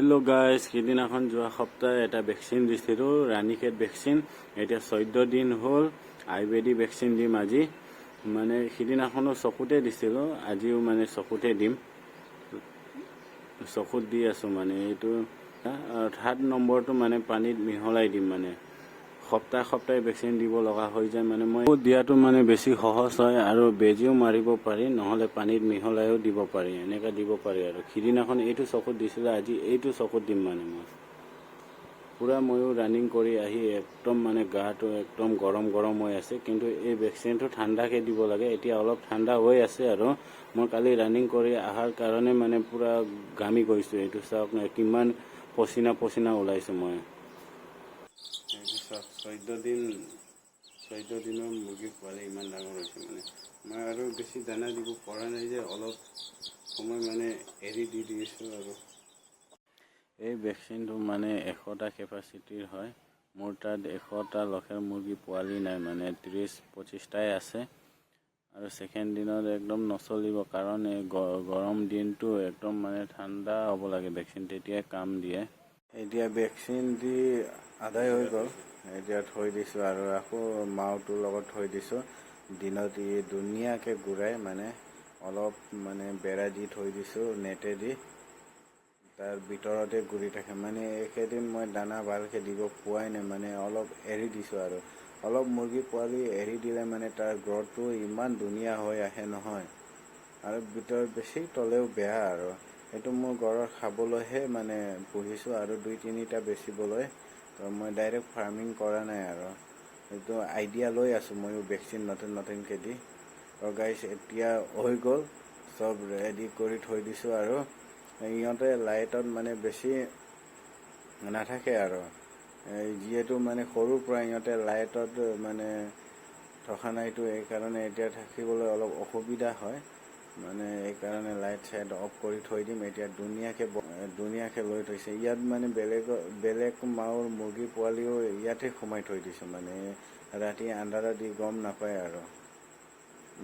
Hello' guys, সিদিনাখন যোৱা সপ্তাহে এটা ভেকচিন দিছিলোঁ, ৰাণীক্ষেত ভেকচিন। এতিয়া 14 দিন হ'ল। আয়ুৰ্বেদিক ভেকচিন দিম আজি। মানে সিদিনাখনো চকুতে দিছিলোঁ, আজিও মানে চকুতে দিম। চকুত দি আছোঁ মানে এইটো 7 নম্বৰটো মানে পানীত মিহলাই দিম। মানে সপ্তাহে ভেকচিন দিব লগা হৈ যায়। মানে মই দিয়াটো মানে বেছি সহজ হয় আৰু বেজিও মাৰিব পাৰি, নহ'লে পানীত মিহলাইও দিব পাৰি, এনেকৈ দিব পাৰি। আৰু সিদিনাখন এইটো চকুত দিছিলোঁ, আজি এইটো চকুত দিম। মানে মই পূৰা ময়ো ৰানিং কৰি আহি একদম মানে গাটো একদম গৰম হৈ আছে। কিন্তু এই ভেকচিনটো ঠাণ্ডাকৈ দিব লাগে। এতিয়া অলপ ঠাণ্ডা হৈ আছে আৰু মই কালি ৰানিং কৰি অহাৰ কাৰণে মানে পূৰা ঘামি গৈছোঁ। এইটো চাওক কিমান পচিনা ওলাইছোঁ মই। এইটো চাওক 14 দিনৰ মুৰ্গী পোৱালি ইমান ডাঙৰ হৈছে। মানে মই আৰু বেছি দানা দিব পৰা নাই যে অলপ সময় মানে এৰি দি দিছোঁ। আৰু এই ভেকচিনটো মানে 100টা কেপাচিটিৰ হয়। মোৰ তাত 100টা লোকেল মুৰ্গী পোৱালি নাই, মানে 30-25টাই আছে। আৰু ছেকেণ্ড দিনত একদম নচলিব, কাৰণ এই গৰম দিনটো একদম মানে ঠাণ্ডা হ'ব লাগে ভেকচিন, তেতিয়াই কাম দিয়ে। এতিয়া ভেকচিন দি আদায় হৈ গ'ল, এতিয়া থৈ দিছোঁ আৰু আকৌ মাওটোৰ লগত থৈ দিছোঁ। দিনত ধুনীয়াকৈ ঘূৰাই মানে অলপ মানে বেৰা দি থৈ দিছোঁ নেটেদি, তাৰ ভিতৰতে ঘূৰি থাকে। মানে এইকেইদিন মই দানা ভালকৈ দিব পোৱাই নাই, মানে অলপ এৰি দিছোঁ। আৰু অলপ মুৰ্গী পোৱালি এৰি দিলে মানে তাৰ গ্ৰথটো ইমান ধুনীয়া হৈ আহে নহয়। আৰু ভিতৰত বেছি তলেও বেয়া। আৰু এইটো মোৰ ঘৰত খাবলৈহে মানে পুহিছোঁ, আৰু 2-3টা বেচিবলৈ। তো মই ডাইৰেক্ট ফাৰ্মিং কৰা নাই, আৰু এইটো আইডিয়া লৈ আছোঁ ময়ো ভেকচিন নতুনকৈ দি। আৰু গাইছ এতিয়া হৈ গ'ল, চব ৰেডি কৰি থৈ দিছোঁ। আৰু ইহঁতে লাইটত মানে বেছি নাথাকে, আৰু যিহেতু মানে সৰুৰ পৰা ইহঁতে লাইটত মানে থকা নাইতো, এইকাৰণে এতিয়া থাকিবলৈ অলপ অসুবিধা হয়। মানে এইকাৰণে লাইট চাইট অফ কৰি থৈ দিম। এতিয়া ধুনীয়াকৈ লৈ থৈছে। ইয়াত মানে বেলেগ মাওৰ মুৰ্গী পোৱালিও ইয়াতে সোমাই থৈ দিছোঁ। মানে ৰাতি আন্ধাৰত দি গম নাপায়, আৰু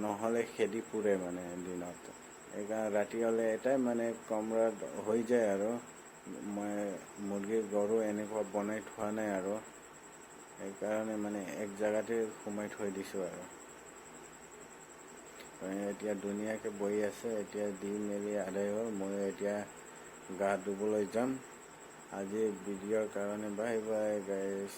নহ'লে খেদি ফুৰে মানে দিনত। সেইকাৰণে ৰাতি হ'লে এটাই মানে কামৰাত হৈ যায়। আৰু মই মুৰ্গীৰ গড়ো এনেকুৱা বনাই থোৱা নাই, আৰু সেইকাৰণে মানে এক জেগাতে সোমাই থৈ দিছোঁ। আৰু এতিয়া ধুনীয়াকৈ বহি আছে। এতিয়া দি মেলি আদায় হ'ল। মই এতিয়া গা ধুবলৈ যাম। আজি ভিডিঅ'ৰ কাৰণে বাই বাই গাইছ।